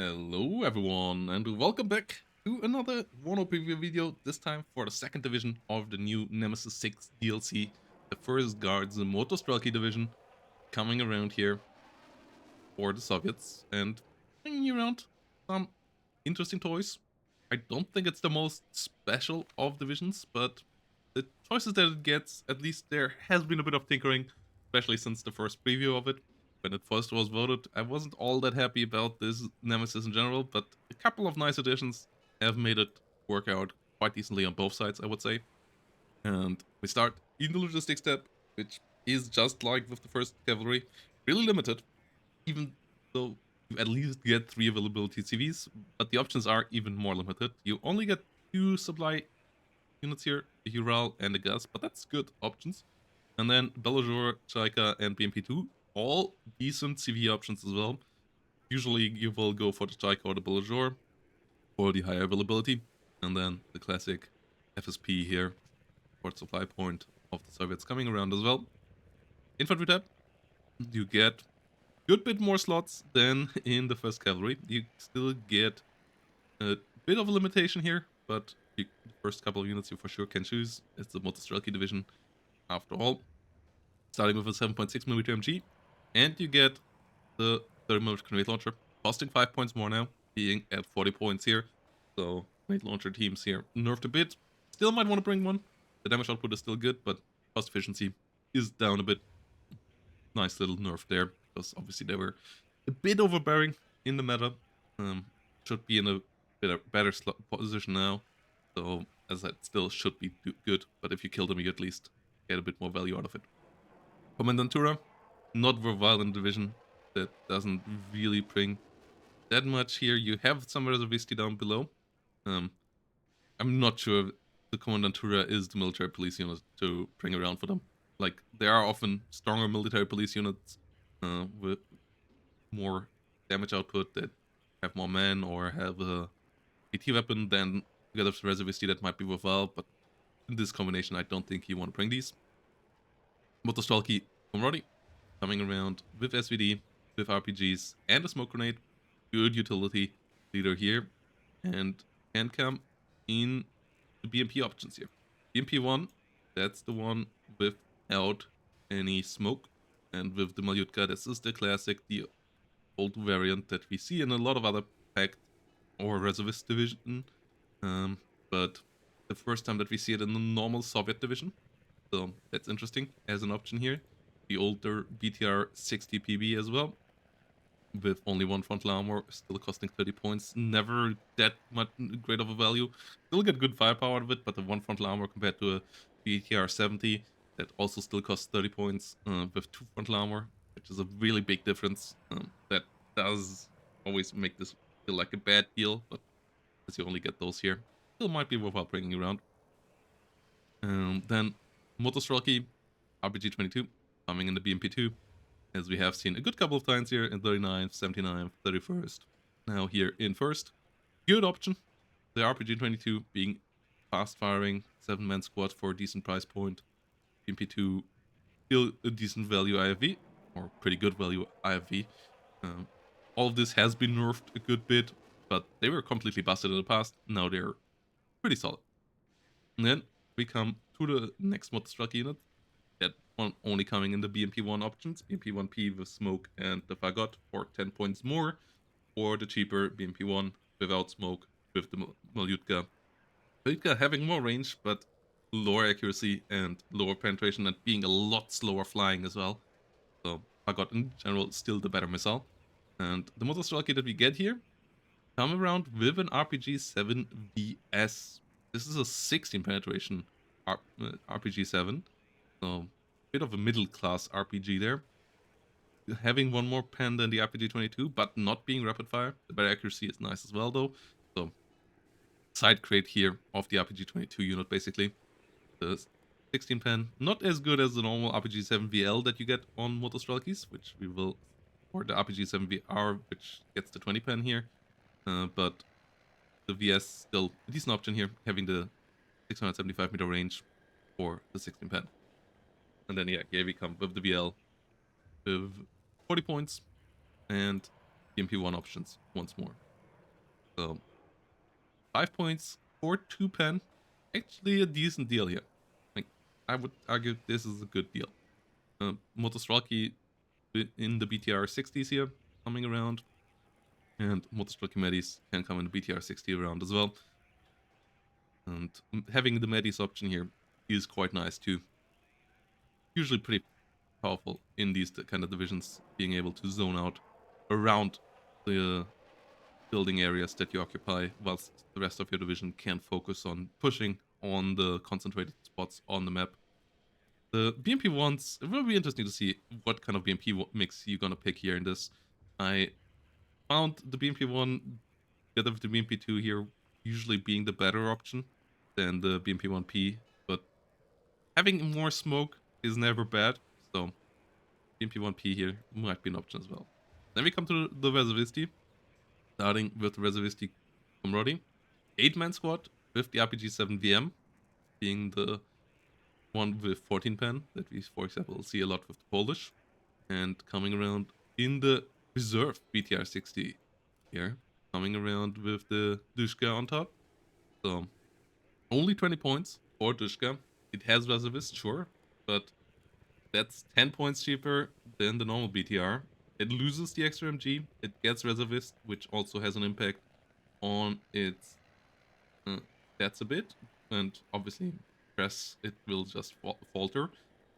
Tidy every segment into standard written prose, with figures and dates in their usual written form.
Hello everyone and welcome back to another Mono preview video, this time for the second division of the new Nemesis 6 DLC. The first guards the Moto division coming around here for the Soviets and bringing you around some interesting toys. I don't think it's the most special of divisions, but the choices that it gets, at least there has been a bit of tinkering, especially since the first preview of it. When it first was voted, I wasn't all that happy about this Nemesis in general, but a couple of nice additions have made it work out quite decently on both sides, I would say. And we start in the logistics step, which is just like with the first cavalry, really limited, even though you at least get 3 availability CVs, but the options are even more limited. You only get 2 supply units here, a Ural and a Gus, but that's good options. And then Belazur, Chaika, and BMP2, all decent CV options as well. Usually you will go for the Chaika or the Belazur for the higher availability, and then the classic FSP here for supply point of the Soviets coming around as well. Infantry tab, you get good bit more slots than in the first cavalry. You still get a bit of a limitation here, but the first couple of units you for sure can choose. It's the Moto division after all. Starting with a 7.6mm MG, and you get the 30mm grenade launcher, costing 5 points more now, being at 40 points here. So grenade launcher teams here nerfed a bit. Still might want to bring one. The damage output is still good, but cost efficiency is down a bit. Nice little nerf there, because obviously they were a bit overbearing in the meta. Should be in a better position now. So, as I still should be good, but if you kill them, you at least get a bit more value out of it. Commandantura, not worthwhile in division. That doesn't really bring that much here. You have some reservisti down below. I'm not sure the Commandantura is the military police unit to bring around for them. Like, there are often stronger military police units with more damage output that have more men or have a AT weapon than together with reservisti that might be worthwhile, but in this combination I don't think you want to bring these. Motostalky Comrade coming around with SVD, with RPGs and a smoke grenade. Good utility leader here, and can come in the BMP options here. BMP1, that's the one without any smoke, and with the Malyutka, this is the classic, the old variant that we see in a lot of other pact or reservist division, but the first time that we see it in the normal Soviet division. So that's interesting as an option here. The older BTR 60 PB as well, with only 1 frontal armor, still costing 30 points. Never that much great of a value. Still get good firepower out of it, but the 1 frontal armor compared to a BTR 70 that also still costs 30 points with 2 frontal armor, which is a really big difference. That does always make this feel like a bad deal, but as you only get those here, still might be worthwhile bringing around. Then Motostrelky, RPG-22, coming in the BMP-2, as we have seen a good couple of times here in 39th, 79th, 31st. Now here in first. Good option. The RPG-22 being fast-firing, 7-man squad for a decent price point. BMP-2, still a decent value IFV, or pretty good value IFV. All of this has been nerfed a good bit, but they were completely busted in the past. Now they're pretty solid. And then we come to the next Motostruck unit. That one only coming in the BMP1 options. BMP1P with smoke and the Fagot for 10 points more. Or the cheaper BMP1 without smoke with the Malyutka. Malyutka having more range, but lower accuracy and lower penetration and being a lot slower flying as well. So Fagot in general still the better missile. And the Motostrelky that we get here come around with an RPG-7 VS. This is a 16 penetration RPG-7, so bit of a middle class RPG there. Having one more pen than the RPG-22, but not being rapid fire. The better accuracy is nice as well, though. So side crate here of the RPG-22 unit, basically. The 16 pen, not as good as the normal RPG-7 VL that you get on Motostrelkys, which we will, or the RPG-7 VR, which gets the 20 pen here. But the VS still a decent option here, having the 675 meter range for the 16 pen. And then yeah, here we come with the VL with 40 points and BMP1 options once more. So 5 points for 2 pen. Actually a decent deal here. Like, I would argue this is a good deal. Moto in the BTR 60s here coming around. And Moto Medis can come in the BTR 60 around as well. And having the Medis option here is quite nice too. Usually pretty powerful in these kind of divisions, being able to zone out around the building areas that you occupy, whilst the rest of your division can focus on pushing on the concentrated spots on the map. The BMP ones, it will be interesting to see what kind of BMP mix you're gonna pick here in this. I found the BMP one together with the BMP 2 here usually being the better option than the BMP 1P, but having more smoke is never bad, so BMP 1P here might be an option as well. Then we come to the Reservisti, starting with the Reservisti Comrade. 8-man squad with the RPG 7 VM, being the one with 14 pen that we, for example, see a lot with the Polish, and coming around in the reserve BTR 60 here, coming around with the Dushka on top. So only 20 points for Dushka. It has reservist, sure, but that's 10 points cheaper than the normal BTR. It loses the extra MG, it gets reservist, which also has an impact on its stats a bit, and obviously press it will just falter.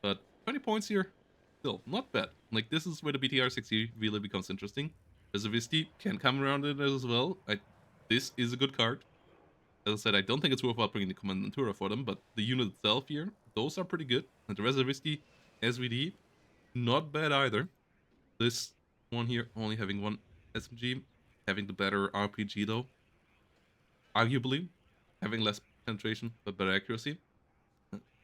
But 20 points here, still not bad. Like, this is where the BTR 60 really becomes interesting. Reservisti can come around it as well. This is a good card. As I said, I don't think it's worthwhile bringing the Commandantura for them, but the unit itself here, those are pretty good. And the Reservisti SVD, not bad either. This one here only having one SMG, having the better RPG though. Arguably, having less penetration but better accuracy.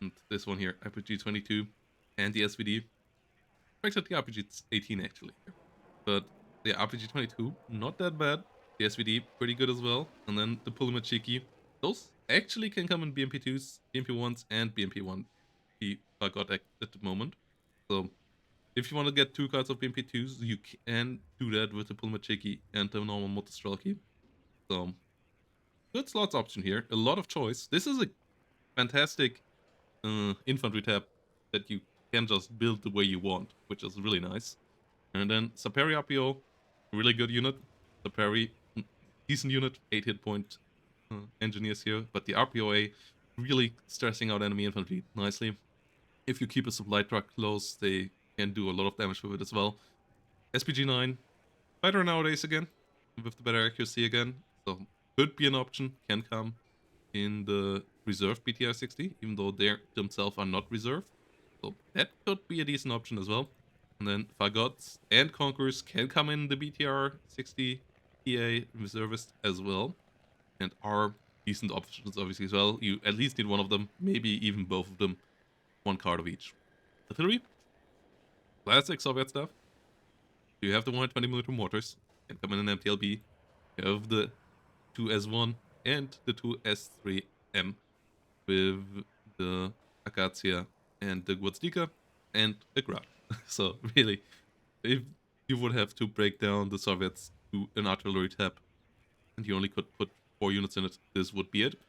And this one here, RPG 22 and the SVD. Actually, the RPG 18 actually. But the RPG 22, not that bad. The SVD, pretty good as well. And then the Pulimachiki. Those actually can come in BMP2s, BMP1s, and BMP1 I got at the moment. So if you want to get 2 cards of BMP2s, you can do that with the Pulimachiki and the normal Motostrelki. So good slots option here. A lot of choice. This is a fantastic infantry tab that you can just build the way you want, which is really nice. And then Saperi RPO, really good unit. Saperi, decent unit, 8 hit point engineers here, but the RPOA really stressing out enemy infantry nicely. If you keep a supply truck close, they can do a lot of damage with it as well. SPG 9, better nowadays again, with the better accuracy again, so could be an option, can come in the reserve BTR 60, even though they themselves are not reserved. So that could be a decent option as well. And then Fagots and Conquerors can come in the BTR 60 PA reservist as well, and are decent options obviously as well. You at least need one of them, maybe even both of them, 1 card of each. Artillery, classic Soviet stuff. You have the 120mm mortars, can come in an MTLB. You have the 2S1 and the 2S3M with the Acacia and the Gwozdika and the Grad. So really, if you would have to break down the Soviets to an artillery tab and you only could put 4 units in it, this would be it.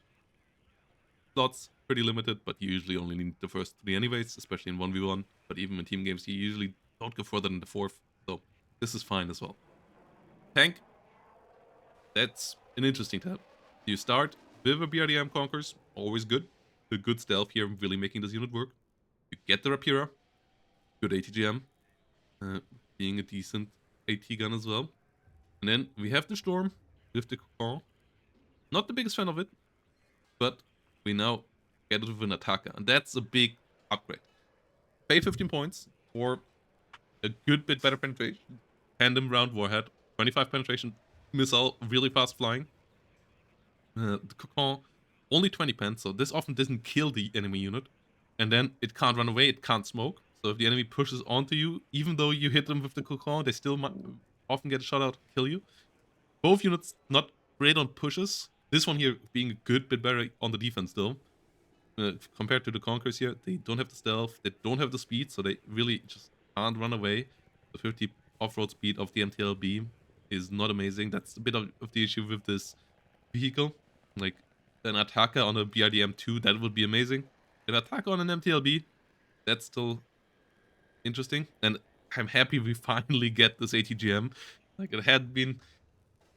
Slots pretty limited, but you usually only need the first 3 anyways, especially in 1v1. But even in team games, you usually don't go further than the 4th, so this is fine as well. Tank, that's an interesting tab. You start with a BRDM Conquers, always good. A good stealth here, really making this unit work. You get the Rapira, good ATGM, being a decent AT gun as well. And then we have the Storm with the Cocon. Not the biggest fan of it, but we now get it with an attacker, and that's a big upgrade. Pay 15 points for a good bit better penetration. Tandem round warhead, 25 penetration, missile, really fast flying. The Cocon, only 20 pen, so this often doesn't kill the enemy unit. And then it can't run away, it can't smoke. So if the enemy pushes onto you, even though you hit them with the Cocon, they still might often get a shot out, kill you. Both units not great on pushes. This one here being a good bit better on the defense though. Compared to the Conquerors here, they don't have the stealth, they don't have the speed, so they really just can't run away. The 50 off-road speed of the MTLB is not amazing. That's a bit of the issue with this vehicle. Like an attacker on a BRDM2, that would be amazing. An attacker on an MTLB, that's still interesting. And I'm happy we finally get this ATGM. Like it had been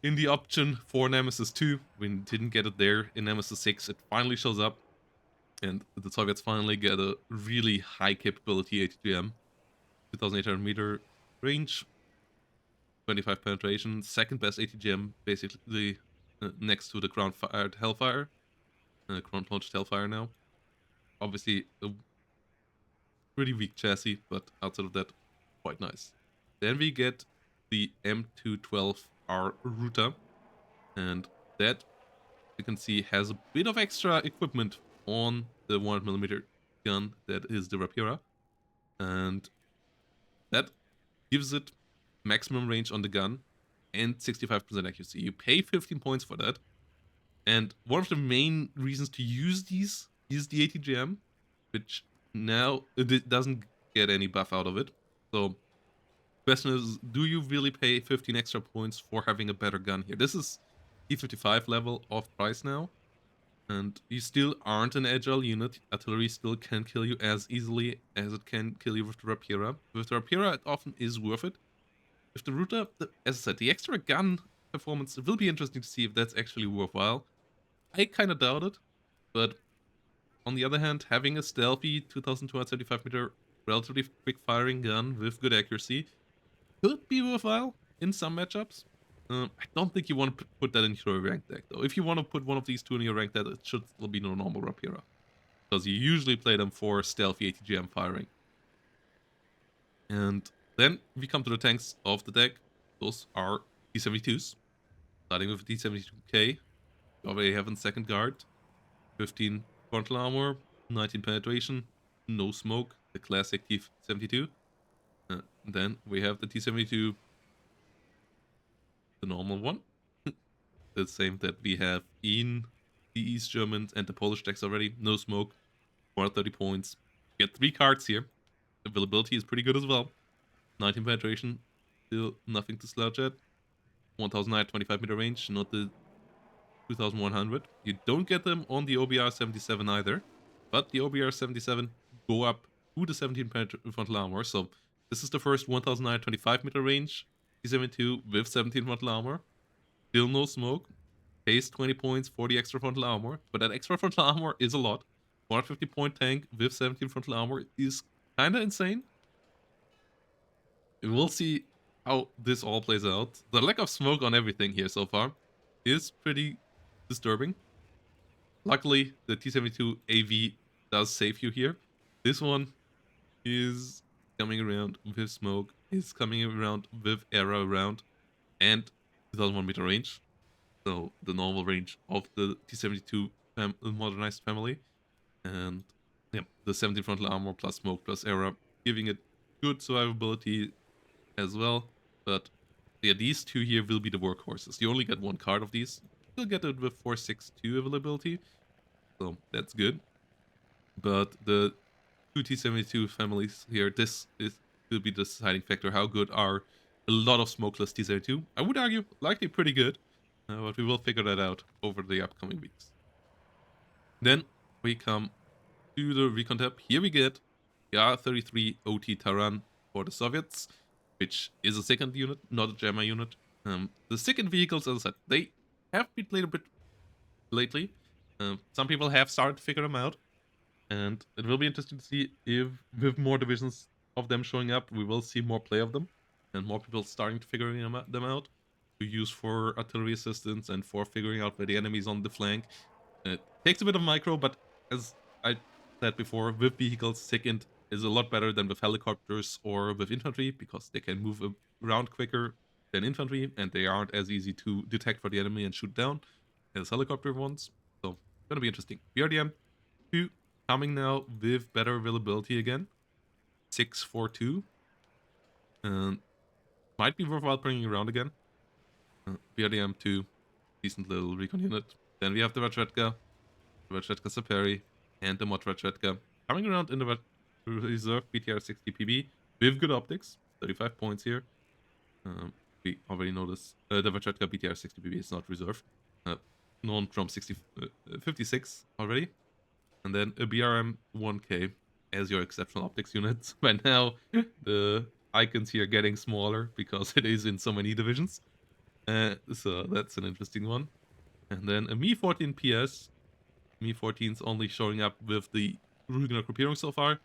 in the option for Nemesis 2. We didn't get it there in Nemesis 6. It finally shows up. And the Soviets finally get a really high capability ATGM. 2,800 meter range, 25 penetration, second best ATGM, basically next to the ground fired Hellfire. Ground launched Hellfire now. Obviously, a pretty weak chassis, but outside of that, quite nice. Then we get the M212R Router, and that you can see has a bit of extra equipment on the 100mm gun that is the Rapira, and that gives it maximum range on the gun and 65% accuracy. You pay 15 points for that, and one of the main reasons to use these is the ATGM, which now it doesn't get any buff out of it. So question is, do you really pay 15 extra points for having a better gun here? This is E55 level of price now, and you still aren't an agile unit. Artillery still can kill you as easily as it can kill you with the Rapira. With the Rapira, it often is worth it. With the Router, as I said, the extra gun performance, it will be interesting to see if that's actually worthwhile. I kind of doubt it, but on the other hand, having a stealthy 2275 meter relatively quick firing gun with good accuracy could be worthwhile in some matchups. I don't think you want to put that into a ranked deck, though. If you want to put one of these two in your ranked deck, it should still be no normal Rapira, because you usually play them for stealthy ATGM firing. And then we come to the tanks of the deck. Those are T-72s. Starting with T-72K. You already have in second guard. 15 frontal armor, 19 penetration, no smoke, the classic T-72. Then we have the T-72, the normal one. The same that we have in the East Germans and the Polish decks already. No smoke, 430 points. You get 3 cards here. Availability is pretty good as well. 19 penetration, still nothing to slouch at. 1,925 meter range, not the 2,100. You don't get them on the OBR 77 either, but the OBR 77 go up to the 17 frontal armor. So this is the first 1,925 meter range T-72 with 17 frontal armor. Still no smoke. Pays 20 points for the extra frontal armor, but that extra frontal armor is a lot. 150 point tank with 17 frontal armor is kinda insane. We'll see how this all plays out. The lack of smoke on everything here so far is pretty disturbing. Luckily, the T-72 AV does save you here. This one is coming around with smoke, is coming around with arrow around, and 2001 meter range. So the normal range of the T-72 modernized family. And yeah, the 17 frontal armor plus smoke plus arrow, giving it good survivability as well. But yeah, these two here will be the workhorses. You only get one card of these. You'll get it with 462 availability, so that's good. But the two T-72 families here, this will be the deciding factor. How good are a lot of smokeless T-72? I would argue likely pretty good, but we will figure that out over the upcoming weeks. Then we come to the Recon tab. Here we get the R-33 OT Taran for the Soviets, which is a second unit, not a jammer unit. The second vehicles, as I said, they have been played a bit lately. Some people have started to figure them out, and it will be interesting to see if, with more divisions of them showing up, we will see more play of them, and more people starting to figure them out to use for artillery assistance and for figuring out where the enemy is on the flank. It takes a bit of micro, but as I said before, with vehicles, second is a lot better than with helicopters or with infantry, because they can move around quicker than infantry, and they aren't as easy to detect for the enemy and shoot down as helicopter ones. So, gonna be interesting. BRDM 2 coming now with better availability again. 642. And might be worthwhile bringing around again. BRDM 2, decent little recon unit. Then we have the Vachvetka Saperi, and the Mod Vachvetka coming around in the reserve BTR 60 PB with good optics. 35 points here. We already know this. The Vachetka BTR 60BB is not reserved. Known from 56 already. And then a BRM 1K as your exceptional optics unit. By now, the icons here are getting smaller because it is in so many divisions. So that's an interesting one. And then a Mi 14 PS. Mi 14 is only showing up with the Rügener Gruppierung so far.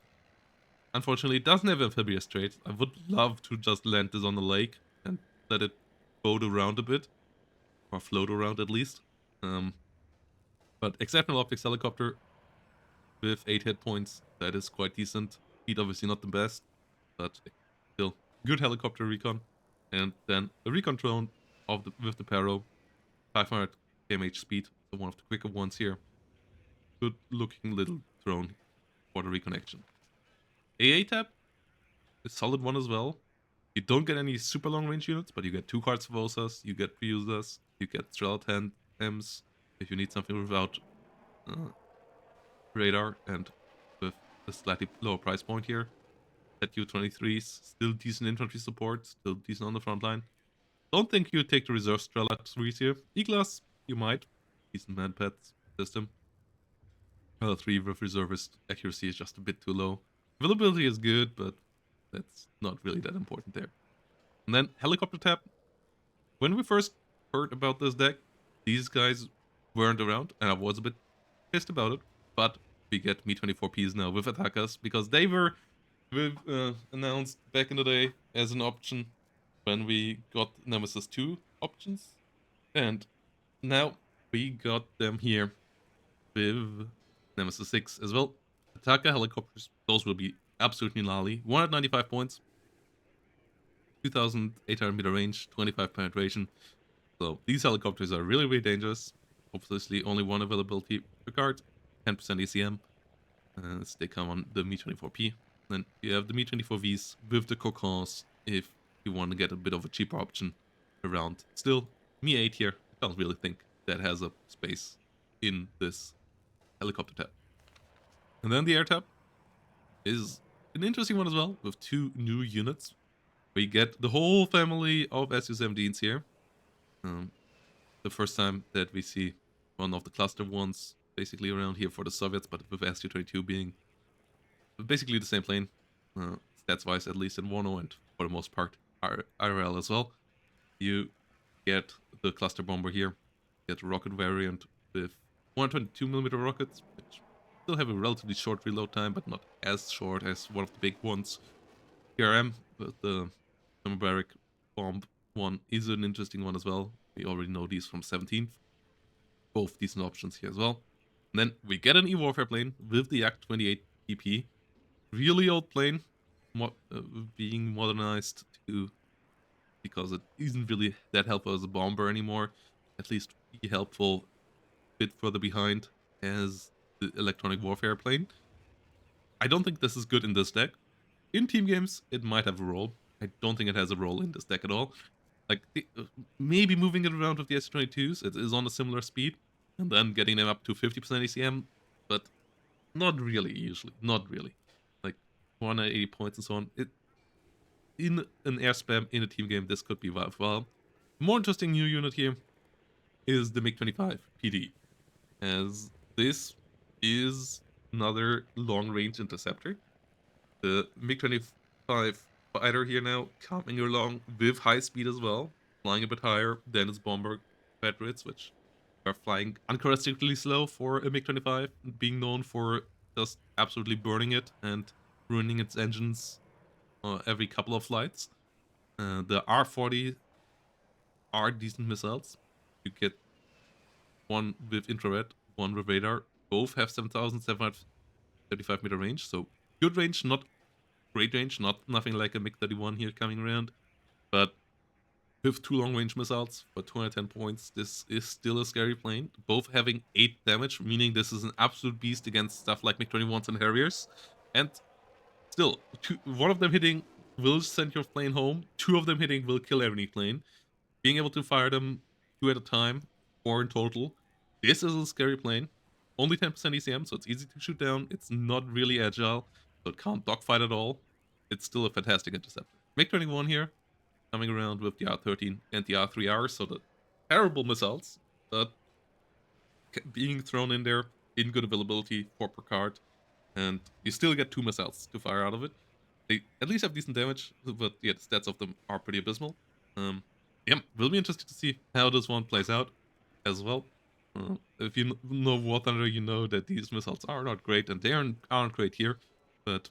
Unfortunately, it doesn't have amphibious traits. I would love to just land this on the lake and let it boat around a bit. Or float around at least. But exceptional optics helicopter with 8 hit points. That is quite decent. Speed obviously not the best, but still good helicopter recon. And then a recon drone with the Paro, 500 kmh speed, so one of the quicker ones here. Good looking little drone for the reconnection. AA tab, a solid one as well. You don't get any super long range units, but you get 2 cards of OSAs, you get pre-users, you get Strela 10 Ms if you need something without radar and with a slightly lower price point here. At U-23s, still decent infantry support, still decent on the front line. Don't think you take the reserve Strela 3s here. E-Class, you might. Decent man pets system. 3 with reservist accuracy is just a bit too low. Availability is good, but that's not really that important there. And then helicopter tab. When we first heard about this deck, these guys weren't around, and I was a bit pissed about it. But we get Mi-24Ps now with attackers because they were announced back in the day as an option when we got Nemesis 2 options. And now we got them here with Nemesis 6 as well. Attacker helicopters, those will be absolutely gnarly. 195 points, 2,800 meter range, 25 penetration. So these helicopters are really, really dangerous. Obviously, only one availability per card, 10% ACM. As they come on the Mi-24P. Then you have the Mi-24Vs with the Cocons if you want to get a bit of a cheaper option around. Still, Mi-8 here, I don't really think that has a space in this helicopter tab. And then the air tab is an interesting one as well, with 2 new units. We get the whole family of Su-17s here. The first time that we see one of the cluster ones basically around here for the Soviets, but with Su-22 being basically the same plane, stats-wise, at least in Wano, and for the most part, IRL as well. You get the cluster bomber here, get a rocket variant with 122mm rockets, which still have a relatively short reload time, but not as short as one of the big ones. PRM, but the Thermobaric bomb one is an interesting one as well. We already know these from 17th. Both decent options here as well. And then we get an E-Warfare plane with the Yak-28 PP. Really old plane, being modernized to because it isn't really that helpful as a bomber anymore. At least be helpful a bit further behind as the electronic warfare plane. I don't think this is good in this deck. In team games, it might have a role. I don't think it has a role in this deck at all. Like, maybe moving it around with the S22s, it is on a similar speed, and then getting them up to 50% ACM, but not really, usually. Not really. Like, 180 points and so on. In an air spam in a team game, this could be worthwhile. More interesting new unit here is the MiG-25 PD, as this is another long-range interceptor. The MiG-25 fighter here now coming along with high speed as well, flying a bit higher than its bomber Patriots, which are flying uncharacteristically slow for a MiG-25, being known for just absolutely burning it and ruining its engines every couple of flights. The R40 are decent missiles. You get one with infrared, one with radar. Both have 7,735 meter range, so good range, not great range, nothing like a MiG-31 here coming around, but with 2 long-range missiles for 210 points, this is still a scary plane. Both having 8 damage, meaning this is an absolute beast against stuff like MiG-21s and Harriers. And still, one of them hitting will send your plane home, 2 of them hitting will kill any plane. Being able to fire them 2 at a time, 4 in total, this is a scary plane. Only 10% ECM, so it's easy to shoot down. It's not really agile, so it can't dogfight at all. It's still a fantastic interceptor. MiG-21 here, coming around with the R13 and the R3R, so the terrible missiles, but being thrown in there in good availability, 4 per card, and you still get 2 missiles to fire out of it. They at least have decent damage, but yeah, the stats of them are pretty abysmal. Yeah, will be interesting to see how this one plays out as well. If you know War Thunder, you know that these missiles are not great, and they aren't great here, but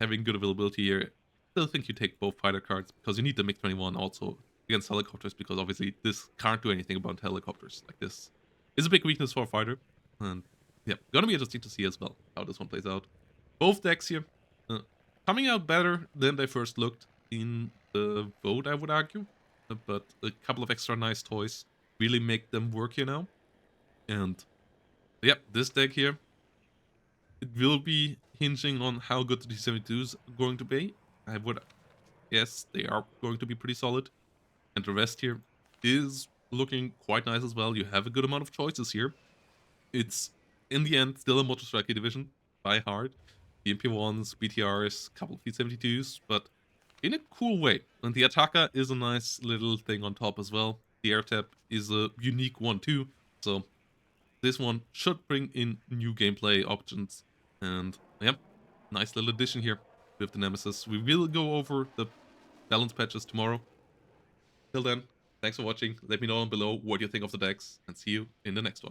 having good availability here, I still think you take both fighter cards, because you need the MiG-21 also against helicopters, because obviously this can't do anything about helicopters. Like, this is a big weakness for a fighter, and yeah, gonna be interesting to see as well how this one plays out. Both decks here, uh, coming out better than they first looked in the vote, I would argue. But a couple of extra nice toys really make them work here now. And yeah, this deck here, it will be hinging on how good the T-72s are going to be. I would guess they are going to be pretty solid. And the rest here is looking quite nice as well. You have a good amount of choices here. It's, in the end, still a Moto Strike division by heart. The MP1s, BTRs, couple of T-72s, but in a cool way. And the Attacker is a nice little thing on top as well. The Air Tap is a unique one too. So this one should bring in new gameplay options. And yeah, nice little addition here with the Nemesis. We will go over the balance patches tomorrow. Till then, thanks for watching. Let me know down below what you think of the decks, and see you in the next one.